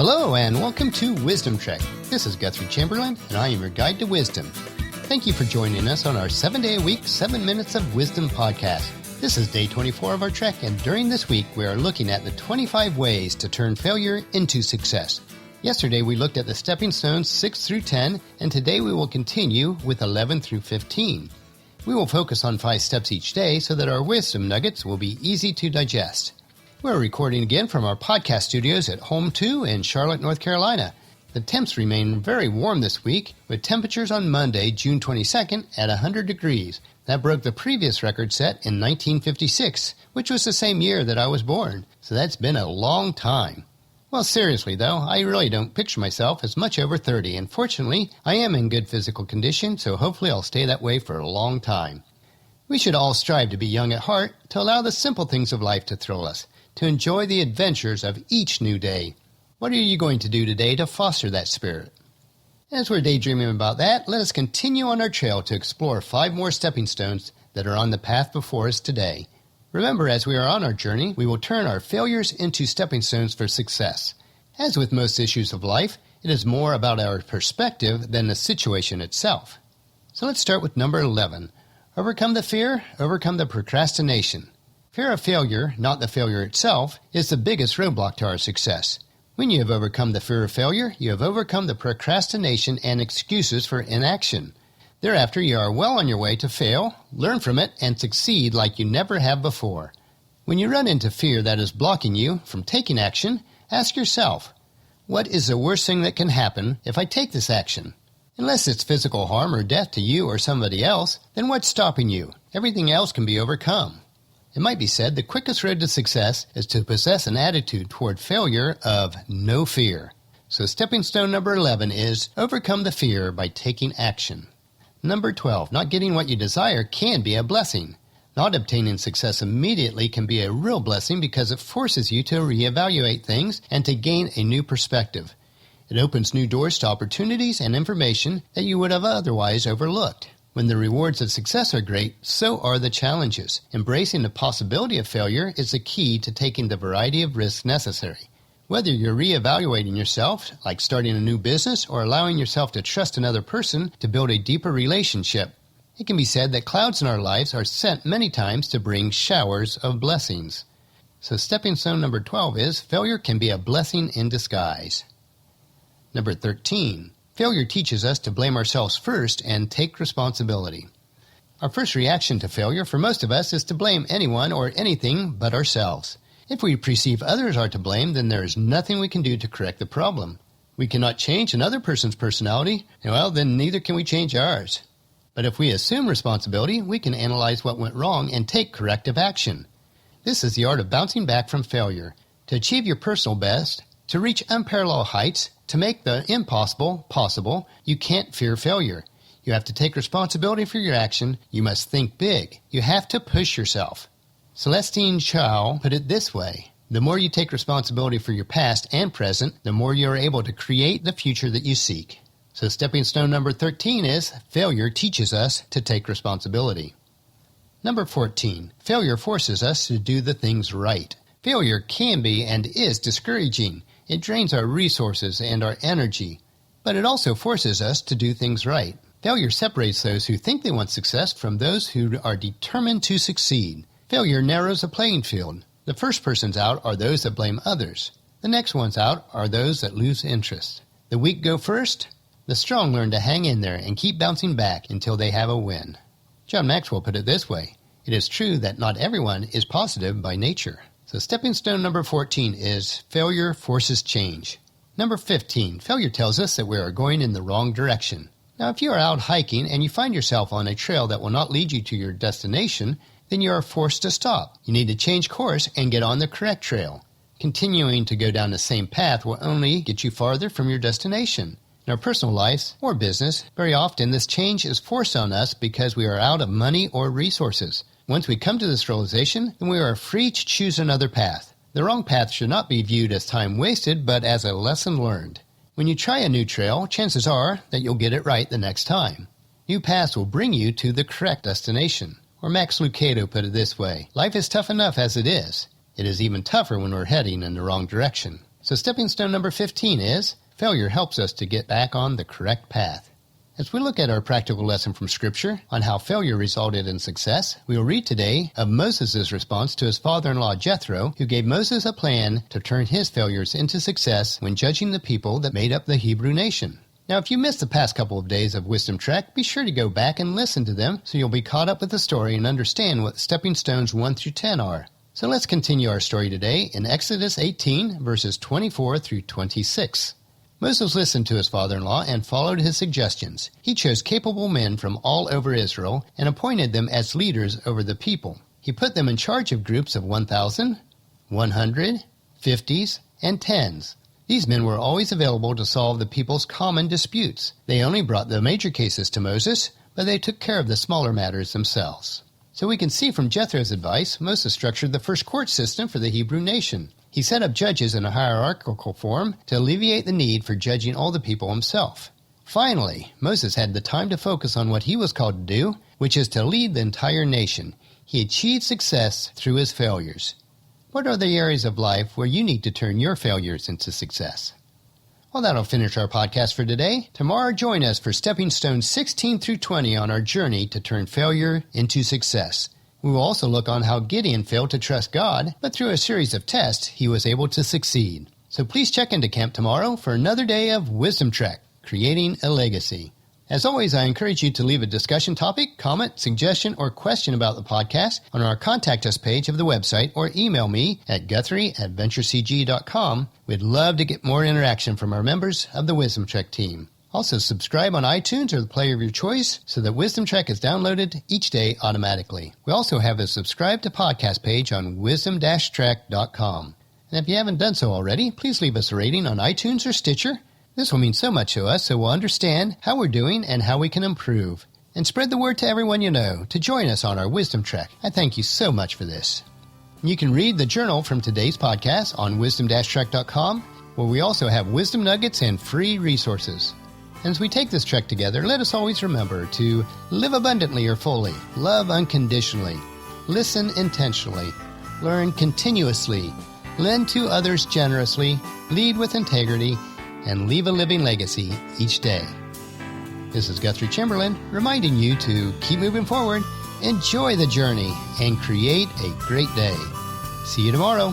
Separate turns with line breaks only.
Hello and welcome to Wisdom Trek. This is Guthrie Chamberlain and I am your guide to wisdom. Thank you for joining us on our 7-day-a-week, 7 Minutes of Wisdom podcast. This is day 24 of our trek, and during this week we are looking at the 25 ways to turn failure into success. Yesterday we looked at the stepping stones 6 through 10, and today we will continue with 11 through 15. We will focus on 5 steps each day so that our wisdom nuggets will be easy to digest. We're recording again from our podcast studios at Home 2 in Charlotte, North Carolina. The temps remain very warm this week, with temperatures on Monday, June 22nd at 100 degrees. That broke the previous record set in 1956, which was the same year that I was born, so that's been a long time. Well, seriously though, I really don't picture myself as much over 30, and fortunately, I am in good physical condition, so hopefully I'll stay that way for a long time. We should all strive to be young at heart, to allow the simple things of life to thrill us, to enjoy the adventures of each new day. What are you going to do today to foster that spirit? As we're daydreaming about that, let us continue on our trail to explore 5 more stepping stones that are on the path before us today. Remember, as we are on our journey, we will turn our failures into stepping stones for success. As with most issues of life, it is more about our perspective than the situation itself. So let's start with number 11. Overcome the fear, overcome the procrastination. Fear of failure, not the failure itself, is the biggest roadblock to our success. When you have overcome the fear of failure, you have overcome the procrastination and excuses for inaction. Thereafter, you are well on your way to fail, learn from it, and succeed like you never have before. When you run into fear that is blocking you from taking action, ask yourself, what is the worst thing that can happen if I take this action? Unless it's physical harm or death to you or somebody else, then what's stopping you? Everything else can be overcome. It might be said the quickest road to success is to possess an attitude toward failure of no fear. So stepping stone number 11 is overcome the fear by taking action. Number 12, not getting what you desire can be a blessing. Not obtaining success immediately can be a real blessing because it forces you to reevaluate things and to gain a new perspective. It opens new doors to opportunities and information that you would have otherwise overlooked. When the rewards of success are great, so are the challenges. Embracing the possibility of failure is the key to taking the variety of risks necessary. Whether you're reevaluating yourself, like starting a new business, or allowing yourself to trust another person to build a deeper relationship, it can be said that clouds in our lives are sent many times to bring showers of blessings. So stepping stone number 12 is failure can be a blessing in disguise. Number 13. Failure teaches us to blame ourselves first and take responsibility. Our first reaction to failure for most of us is to blame anyone or anything but ourselves. If we perceive others are to blame, then there is nothing we can do to correct the problem. We cannot change another person's personality, well, then neither can we change ours. But if we assume responsibility, we can analyze what went wrong and take corrective action. This is the art of bouncing back from failure. To achieve your personal best, to reach unparalleled heights, to make the impossible possible, you can't fear failure. You have to take responsibility for your action. You must think big. You have to push yourself. Celestine Chow put it this way: the more you take responsibility for your past and present, the more you are able to create the future that you seek. So stepping stone number 13 is failure teaches us to take responsibility. Number 14, failure forces us to do the things right. Failure can be and is discouraging. It drains our resources and our energy, but it also forces us to do things right. Failure separates those who think they want success from those who are determined to succeed. Failure narrows the playing field. The first persons out are those that blame others. The next ones out are those that lose interest. The weak go first. The strong learn to hang in there and keep bouncing back until they have a win. John Maxwell put it this way: it is true that not everyone is positive by nature. So stepping stone number 14 is failure forces change. Number 15, failure tells us that we are going in the wrong direction. Now, if you are out hiking and you find yourself on a trail that will not lead you to your destination, then you are forced to stop. You need to change course and get on the correct trail. Continuing to go down the same path will only get you farther from your destination. In our personal lives or business, very often this change is forced on us because we are out of money or resources. Once we come to this realization, then we are free to choose another path. The wrong path should not be viewed as time wasted, but as a lesson learned. When you try a new trail, chances are that you'll get it right the next time. New paths will bring you to the correct destination. Or Max Lucado put it this way: life is tough enough as it is. It is even tougher when we're heading in the wrong direction. So stepping stone number 15 is, failure helps us to get back on the correct path. As we look at our practical lesson from Scripture on how failure resulted in success, we will read today of Moses' response to his father-in-law Jethro, who gave Moses a plan to turn his failures into success when judging the people that made up the Hebrew nation. Now, if you missed the past couple of days of Wisdom Trek, be sure to go back and listen to them so you'll be caught up with the story and understand what stepping stones 1 through 10 are. So let's continue our story today in Exodus 18, verses 24 through 26. Moses listened to his father-in-law and followed his suggestions. He chose capable men from all over Israel and appointed them as leaders over the people. He put them in charge of groups of 1,000, 100, 50s, and 10s. These men were always available to solve the people's common disputes. They only brought the major cases to Moses, but they took care of the smaller matters themselves. So we can see from Jethro's advice, Moses structured the first court system for the Hebrew nation. He set up judges in a hierarchical form to alleviate the need for judging all the people himself. Finally, Moses had the time to focus on what he was called to do, which is to lead the entire nation. He achieved success through his failures. What are the areas of life where you need to turn your failures into success? Well, that'll finish our podcast for today. Tomorrow, join us for Stepping Stones 16 through 20 on our journey to turn failure into success. We will also look on how Gideon failed to trust God, but through a series of tests, he was able to succeed. So please check into camp tomorrow for another day of Wisdom Trek, Creating a Legacy. As always, I encourage you to leave a discussion topic, comment, suggestion, or question about the podcast on our Contact Us page of the website or email me at guthrie@venturecg.com. We'd love to get more interaction from our members of the Wisdom Trek team. Also, subscribe on iTunes or the player of your choice so that Wisdom Trek is downloaded each day automatically. We also have a subscribe to podcast page on wisdom-trek.com. And if you haven't done so already, please leave us a rating on iTunes or Stitcher. This will mean so much to us, so we'll understand how we're doing and how we can improve. And spread the word to everyone you know to join us on our Wisdom Trek. I thank you so much for this. You can read the journal from today's podcast on wisdom-trek.com, where we also have wisdom nuggets and free resources. And as we take this trek together, let us always remember to live abundantly or fully, love unconditionally, listen intentionally, learn continuously, lend to others generously, lead with integrity, and leave a living legacy each day. This is Guthrie Chamberlain reminding you to keep moving forward, enjoy the journey, and create a great day. See you tomorrow.